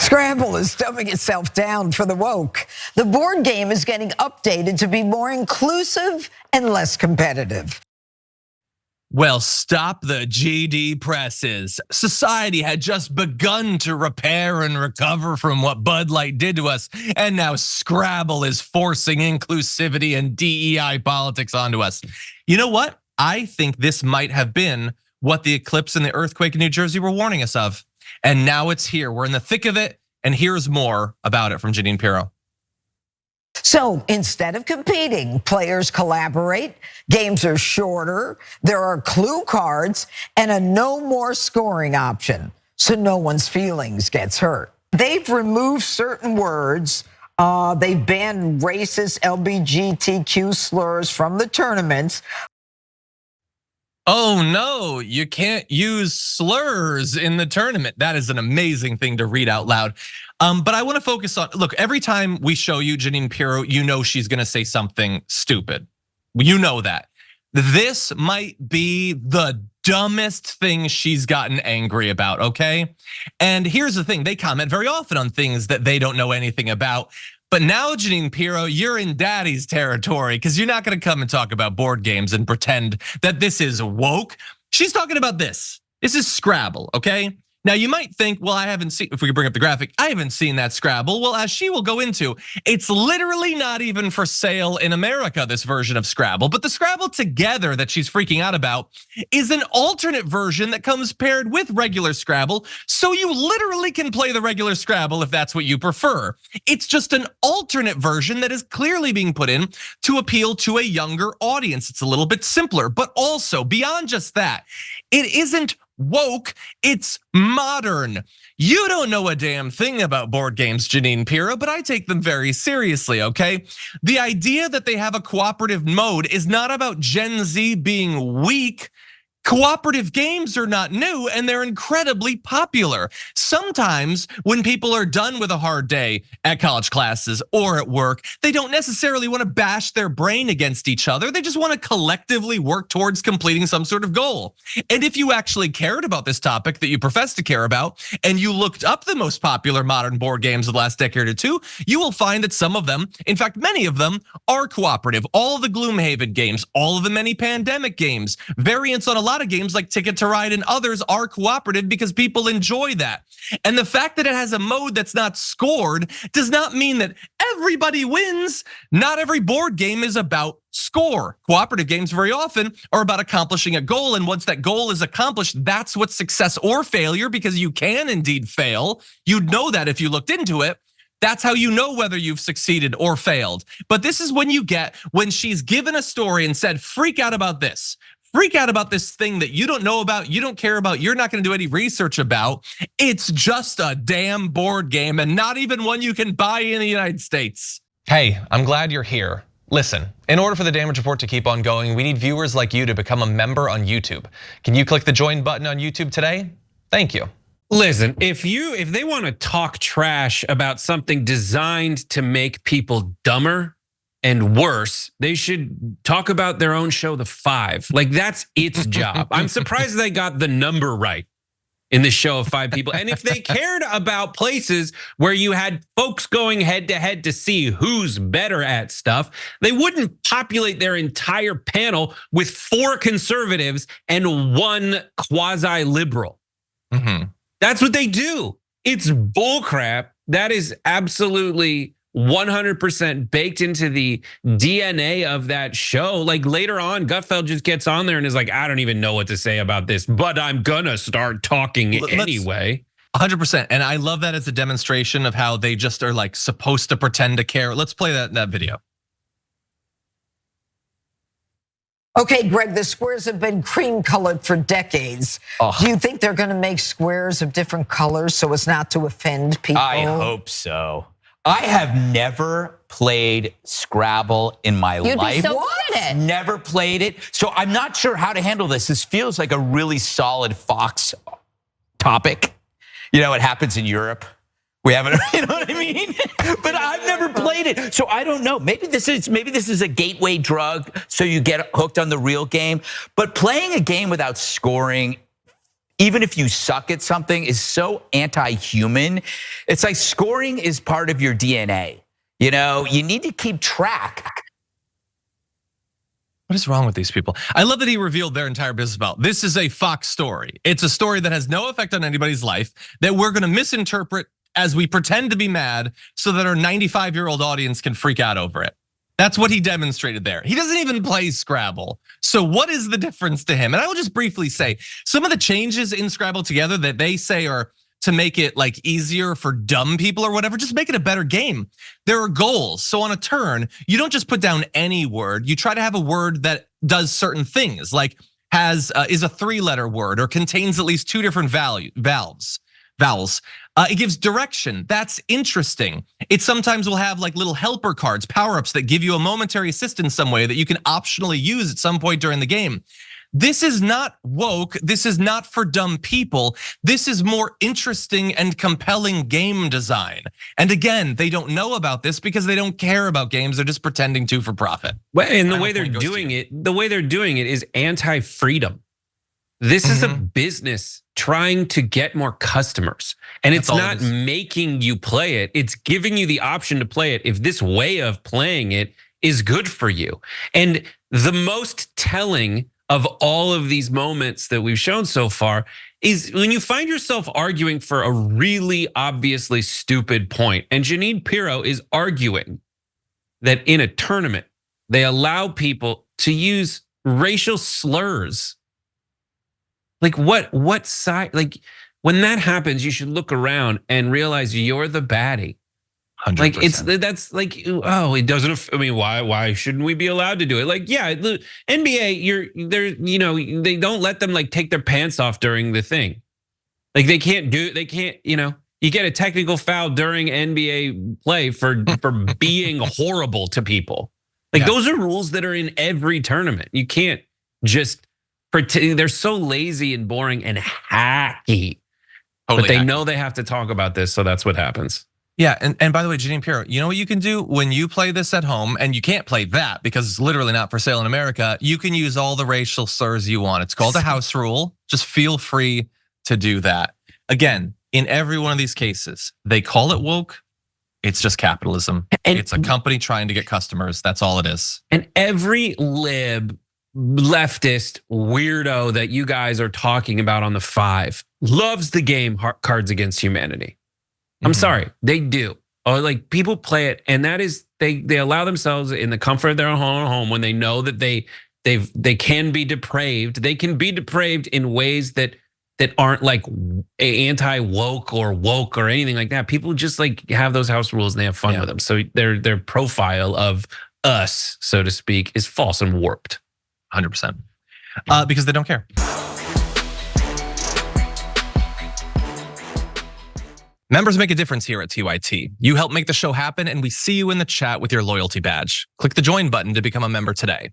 Scrabble is dumbing itself down for the woke. The board game is getting updated to be more inclusive and less competitive. Well, stop the GD presses. Society had just begun to repair and recover from what Bud Light did to us, and now Scrabble is forcing inclusivity and DEI politics onto us. You know what? I think this might have been what the eclipse and the earthquake in New Jersey were warning us of. And now it's here. We're in the thick of it, and here's more about it from Jeanine Pirro. So instead of competing, players collaborate, games are shorter, there are clue cards, and a no more scoring option, so no one's feelings gets hurt. They've removed certain words. They've banned racist LGBTQ slurs from the tournaments. Oh no, you can't use slurs in the tournament. That is an amazing thing to read out loud. But I wanna focus on, look, every time we show you Jeanine Pirro, you know she's gonna say something stupid. You know that. This might be the dumbest thing she's gotten angry about, okay? And here's the thing, they comment very often on things that they don't know anything about. But now, Jeanine Pirro, you're in daddy's territory because you're not gonna come and talk about board games and pretend that this is woke. She's talking about this. This is Scrabble, okay? Now you might think, well, I haven't seen, if we could bring up the graphic, I haven't seen that Scrabble. Well, as she will go into, it's literally not even for sale in America, this version of Scrabble. But the Scrabble Together that she's freaking out about is an alternate version that comes paired with regular Scrabble. So you literally can play the regular Scrabble if that's what you prefer. It's just an alternate version that is clearly being put in to appeal to a younger audience. It's a little bit simpler, but also beyond just that, it isn't woke, it's modern. You don't know a damn thing about board games, Jeanine Pirro, but I take them very seriously, okay? The idea that they have a cooperative mode is not about Gen Z being weak. Cooperative games are not new and they're incredibly popular. Sometimes when people are done with a hard day at college classes or at work, they don't necessarily want to bash their brain against each other. They just want to collectively work towards completing some sort of goal. And if you actually cared about this topic that you profess to care about, and you looked up the most popular modern board games of the last decade or two, you will find that some of them, in fact, many of them are cooperative. All the Gloomhaven games, all of the many pandemic games, variants on a lot of games like Ticket to Ride and others are cooperative because people enjoy that. And the fact that it has a mode that's not scored does not mean that everybody wins. Not every board game is about score. Cooperative games very often are about accomplishing a goal, and once that goal is accomplished, that's what success or failure, because you can indeed fail. You'd know that if you looked into it. That's how you know whether you've succeeded or failed. But this is when you get, when she's given a story and said, freak out about this. Freak out about this thing that you don't know about, you don't care about, you're not gonna do any research about. It's just a damn board game and not even one you can buy in the United States. Hey, I'm glad you're here. Listen, in order for the damage report to keep on going, we need viewers like you to become a member on YouTube. Can you click the join button on YouTube today? Thank you. Listen, if they want to talk trash about something designed to make people dumber and worse, they should talk about their own show, The Five. Like, that's its job. I'm surprised they got the number right in the show of 5 people. And if they cared about places where you had folks going head to head to see who's better at stuff, they wouldn't populate their entire panel with 4 conservatives and 1 quasi-liberal. That's what they do. It's bullcrap. That is absolutely 100% baked into the DNA of that show. Like, later on, Gutfeld just gets on there and is like, I don't even know what to say about this, but I'm gonna start talking anyway. 100%, and I love that as a demonstration of how they just are like supposed to pretend to care. Let's play that video. Okay, Greg, the squares have been cream colored for decades. Do you think they're gonna make squares of different colors so as not to offend people? I hope so. I have never played Scrabble in my life. You'd be so good at it. Never played it. So I'm not sure how to handle this. This feels like a really solid Fox topic. You know, it happens in Europe. We haven't, you know what I mean? But I've never played it, so I don't know. Maybe this is a gateway drug, so you get hooked on the real game. But playing a game without scoring even if you suck at something, is so anti-human. It's like scoring is part of your DNA. You know, you need to keep track. What is wrong with these people? I love that he revealed their entire business model. This is a Fox story. It's a story that has no effect on anybody's life, that we're gonna misinterpret as we pretend to be mad so that our 95-year-old audience can freak out over it. That's what he demonstrated there. He doesn't even play Scrabble. So what is the difference to him? And I will just briefly say, some of the changes in Scrabble Together that they say are to make it like easier for dumb people or whatever, just make it a better game. There are goals. So on a turn, you don't just put down any word. You try to have a word that does certain things, like is a 3-letter word or contains at least 2 different vowels. It gives direction. That's interesting. It sometimes will have like little helper cards, power-ups that give you a momentary assist in some way that you can optionally use at some point during the game. This is not woke. This is not for dumb people. This is more interesting and compelling game design. And again, they don't know about this because they don't care about games. They're just pretending to for profit. Well, and the way they're doing it is anti-freedom. This is a business trying to get more customers. And it's not making you play it. It's giving you the option to play it if this way of playing it is good for you. And the most telling of all of these moments that we've shown so far is when you find yourself arguing for a really obviously stupid point. And Jeanine Pirro is arguing that in a tournament, they allow people to use racial slurs. Like what side, like when that happens, you should look around and realize you're the baddie. 100%. Like that's like, oh, it doesn't, I mean, why shouldn't we be allowed to do it? Like, yeah, the NBA, they don't let them like take their pants off during the thing. Like they can't, you get a technical foul during NBA play for being horrible to people. Like those are rules that are in every tournament. You can't just pretend. They're so lazy and boring and hacky, but they know they have to talk about this, so that's what happens. Yeah, and by the way, Jeanine Pirro, you know what you can do when you play this at home, and you can't play that because it's literally not for sale in America. You can use all the racial slurs you want. It's called a house rule. Just feel free to do that. Again, in every one of these cases, they call it woke. It's just capitalism. And it's a company trying to get customers. That's all it is. And every leftist weirdo that you guys are talking about on the 5 loves the game Cards Against Humanity. I'm sorry, they do. Or like people play it, and that is they allow themselves in the comfort of their own home when they know that they can be depraved. They can be depraved in ways that aren't like anti-woke or woke or anything like that. People just like have those house rules and they have fun with them. So their profile of us, so to speak, is false and warped. 100%. Because they don't care. Members make a difference here at TYT. You help make the show happen, and we see you in the chat with your loyalty badge. Click the join button to become a member today.